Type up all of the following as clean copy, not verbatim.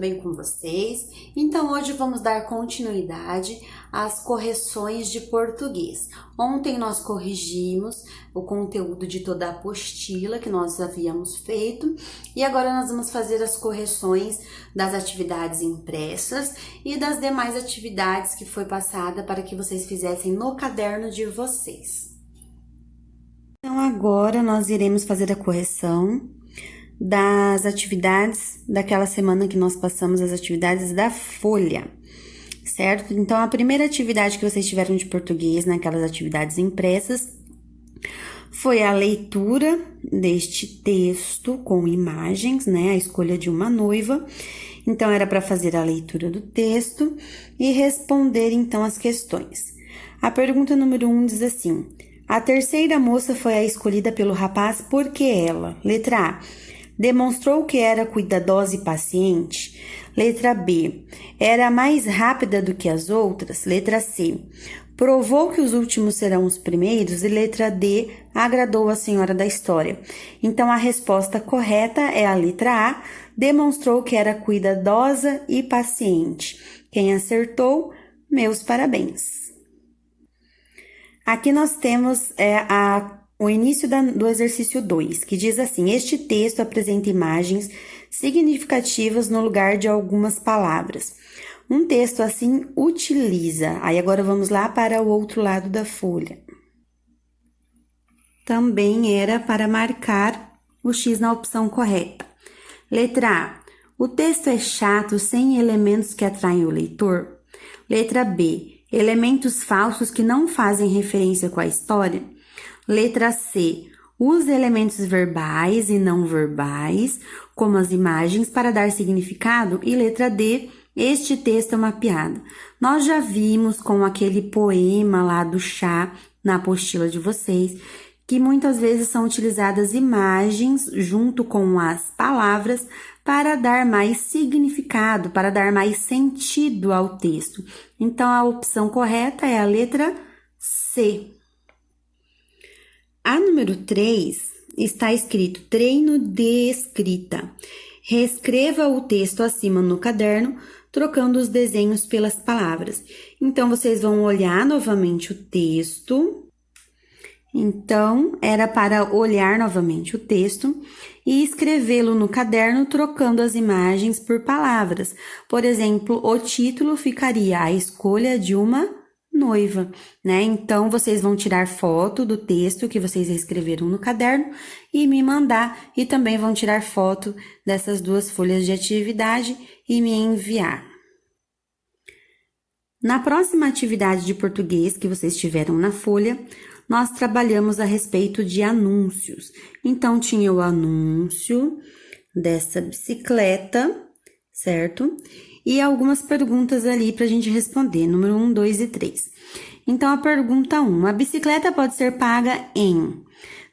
bem com vocês? Então, hoje vamos dar continuidade às correções de português. Ontem nós corrigimos o conteúdo de toda a apostila que nós havíamos feito e agora nós vamos fazer as correções das atividades impressas e das demais atividades que foi passada para que vocês fizessem no caderno de vocês. Então, agora nós iremos fazer a correção das atividades daquela semana que nós passamos, as atividades da folha, certo? Então, a primeira atividade que vocês tiveram de português naquelas atividades impressas foi a leitura deste texto com imagens, né? A escolha de uma noiva. Então, era para fazer a leitura do texto e responder, então, as questões. A pergunta número 1 diz assim: a terceira moça foi a escolhida pelo rapaz porque ela, letra A, demonstrou que era cuidadosa e paciente. Letra B, era mais rápida do que as outras. Letra C, provou que os últimos serão os primeiros. E letra D, agradou a senhora da história. Então, a resposta correta é a letra A, demonstrou que era cuidadosa e paciente. Quem acertou, meus parabéns. Aqui nós temos o início do exercício 2, que diz assim: este texto apresenta imagens significativas no lugar de algumas palavras. Um texto assim utiliza. Aí agora vamos lá para o outro lado da folha. Também era para marcar o X na opção correta. Letra A. O texto é chato, sem elementos que atraem o leitor. Letra B. Elementos falsos que não fazem referência com a história. Letra C. Use elementos verbais e não verbais, como as imagens, para dar significado. E letra D. Este texto é uma piada. Nós já vimos com aquele poema lá do chá na apostila de vocês, que muitas vezes são utilizadas imagens junto com as palavras para dar mais significado, para dar mais sentido ao texto. Então, a opção correta é a letra C. A número 3 está escrito treino de escrita. Reescreva o texto acima no caderno, trocando os desenhos pelas palavras. Então, vocês vão olhar novamente o texto. Então, era para olhar novamente o texto e escrevê-lo no caderno, trocando as imagens por palavras. Por exemplo, o título ficaria a escolha de uma noiva, né? Então, vocês vão tirar foto do texto que vocês escreveram no caderno e me mandar. E também vão tirar foto dessas duas folhas de atividade e me enviar. Na próxima atividade de português que vocês tiveram na folha, nós trabalhamos a respeito de anúncios. Então, tinha o anúncio dessa bicicleta, certo? E algumas perguntas ali para a gente responder, número 1, 2 e 3. Então, a pergunta 1, a bicicleta pode ser paga em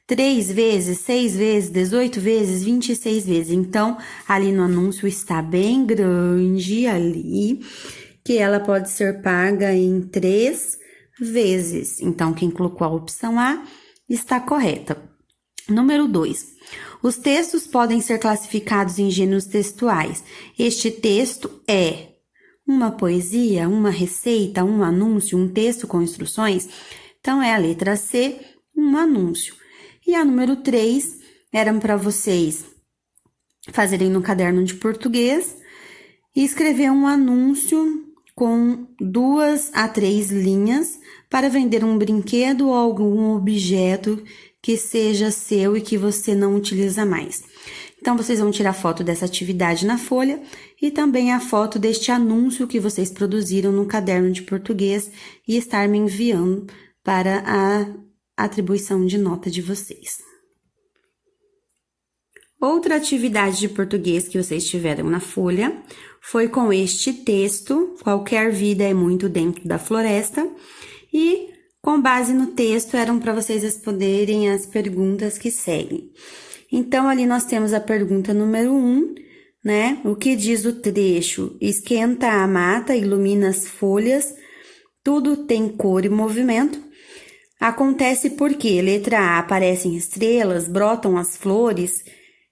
3 vezes, 6 vezes, 18 vezes, 26 vezes. Então, ali no anúncio está bem grande ali, que ela pode ser paga em 3 vezes. Então, quem colocou a opção A está correta. Número 2. Os textos podem ser classificados em gêneros textuais. Este texto é uma poesia, uma receita, um anúncio, um texto com instruções. Então, é a letra C, um anúncio. E a número 3 eram para vocês fazerem no caderno de português e escrever um anúncio com 2 a 3 linhas para vender um brinquedo ou algum objeto que seja seu e que você não utiliza mais. Então, vocês vão tirar foto dessa atividade na folha e também a foto deste anúncio que vocês produziram no caderno de português e estar me enviando para a atribuição de nota de vocês. Outra atividade de português que vocês tiveram na folha foi com este texto, qualquer vida é muito dentro da floresta, e com base no texto eram para vocês responderem as perguntas que seguem. Então, ali nós temos a pergunta número 1, né? O que diz o trecho? Esquenta a mata, ilumina as folhas, tudo tem cor e movimento. Acontece porque, letra A, aparecem estrelas, brotam as flores.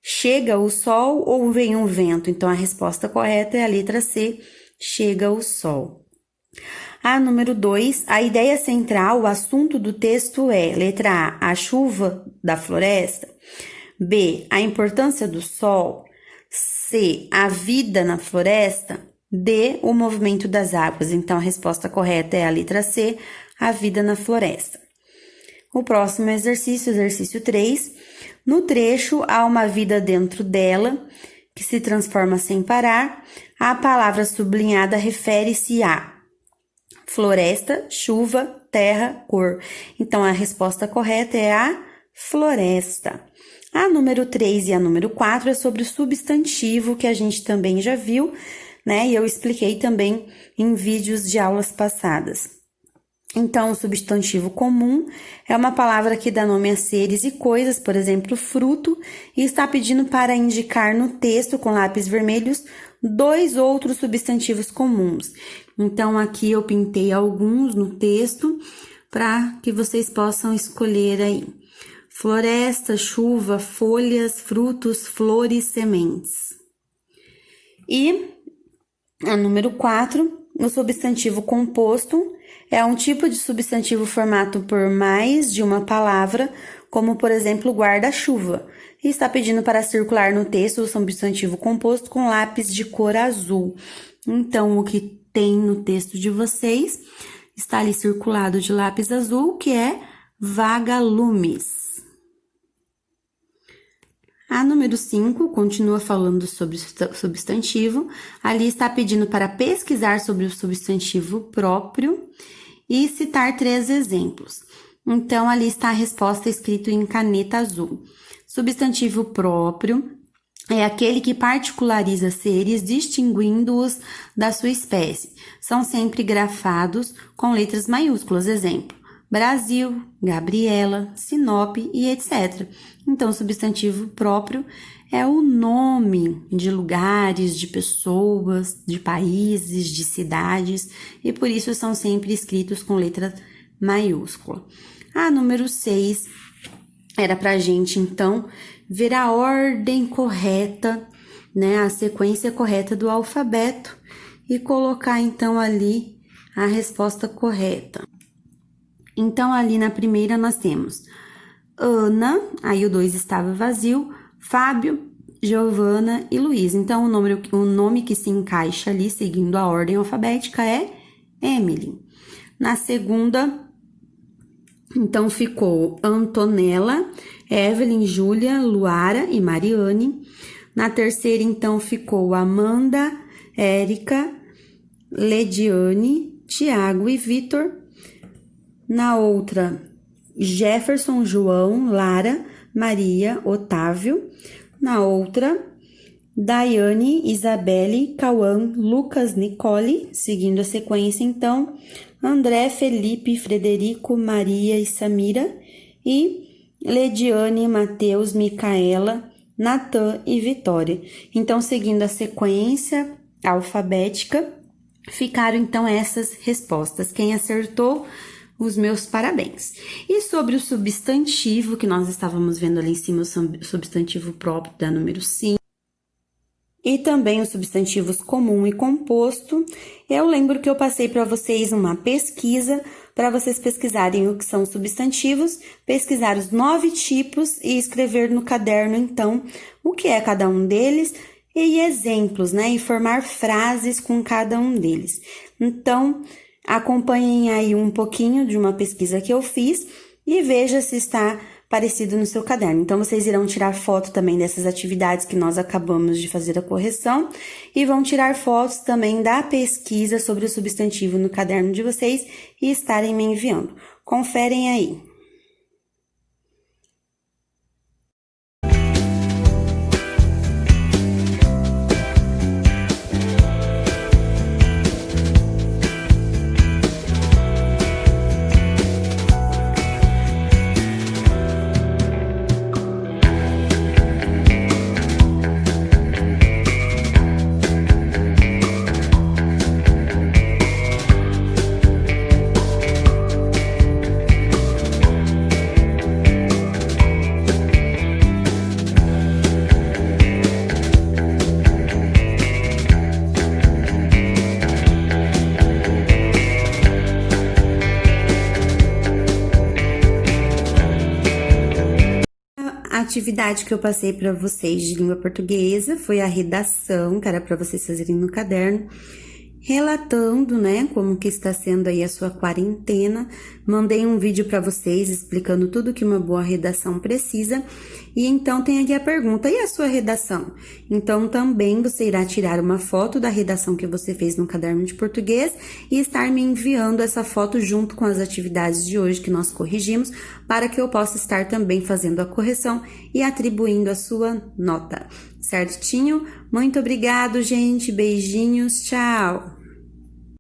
Chega o sol ou vem um vento? Então, a resposta correta é a letra C, chega o sol. A número 2, a ideia central, o assunto do texto é, letra A, a chuva da floresta, B, a importância do sol, C, a vida na floresta, D, o movimento das águas. Então, a resposta correta é a letra C, a vida na floresta. O próximo exercício, exercício 3. No trecho, há uma vida dentro dela, que se transforma sem parar. A palavra sublinhada refere-se a floresta, chuva, terra, cor. Então, a resposta correta é a floresta. A número 3 e a número 4 é sobre o substantivo, que a gente também já viu, né? E eu expliquei também em vídeos de aulas passadas. Então, o substantivo comum é uma palavra que dá nome a seres e coisas, por exemplo, fruto, e está pedindo para indicar no texto, com lápis vermelhos, 2 outros substantivos comuns. Então, aqui eu pintei alguns no texto para que vocês possam escolher aí. Floresta, chuva, folhas, frutos, flores, sementes. E a número 4, o substantivo composto é um tipo de substantivo formado por mais de uma palavra, como, por exemplo, guarda-chuva. E está pedindo para circular no texto o substantivo composto com lápis de cor azul. Então, o que tem no texto de vocês está ali circulado de lápis azul, que é vagalumes. A número 5 continua falando sobre substantivo. Ali está pedindo para pesquisar sobre o substantivo próprio e citar 3 exemplos. Então, ali está a resposta escrita em caneta azul. Substantivo próprio é aquele que particulariza seres, distinguindo-os da sua espécie. São sempre grafados com letras maiúsculas. Exemplo: Brasil, Gabriela, Sinop e etc. Então, substantivo próprio é o nome de lugares, de pessoas, de países, de cidades, e por isso são sempre escritos com letra maiúscula. A número 6 era para a gente, então, ver a ordem correta, né, a sequência correta do alfabeto e colocar, então, ali a resposta correta. Então, ali na primeira nós temos Ana, aí o 2 estava vazio, Fábio, Giovana e Luiz. Então, o nome que se encaixa ali, seguindo a ordem alfabética, é Emily. Na segunda, então, ficou Antonella, Evelyn, Júlia, Luara e Mariane. Na terceira, então, ficou Amanda, Érica, Lediane, Tiago e Vitor. Na outra, Jefferson, João, Lara, Maria, Otávio. Na outra, Daiane, Isabelle, Cauã, Lucas, Nicole. Seguindo a sequência, então, André, Felipe, Frederico, Maria e Samira. E Lediane, Mateus, Micaela, Natan e Vitória. Então, seguindo a sequência alfabética, ficaram então essas respostas. Quem acertou, os meus parabéns. E sobre o substantivo, que nós estávamos vendo ali em cima, o substantivo próprio da número 5, e também os substantivos comum e composto, eu lembro que eu passei para vocês uma pesquisa, para vocês pesquisarem o que são substantivos, pesquisar os 9 tipos e escrever no caderno, então, o que é cada um deles, e exemplos, né? E formar frases com cada um deles. Então, acompanhem aí um pouquinho de uma pesquisa que eu fiz e veja se está parecido no seu caderno. Então, vocês irão tirar foto também dessas atividades que nós acabamos de fazer a correção e vão tirar fotos também da pesquisa sobre o substantivo no caderno de vocês e estarem me enviando. Conferem aí. A atividade que eu passei para vocês de língua portuguesa foi a redação, que era para vocês fazerem no caderno, relatando, né, como que está sendo aí a sua quarentena. Mandei um vídeo para vocês explicando tudo que uma boa redação precisa. E então tem aqui a pergunta: e a sua redação? Então também você irá tirar uma foto da redação que você fez no caderno de português e estar me enviando essa foto junto com as atividades de hoje que nós corrigimos, para que eu possa estar também fazendo a correção e atribuindo a sua nota. Certinho? Muito obrigado, gente. Beijinhos. Tchau.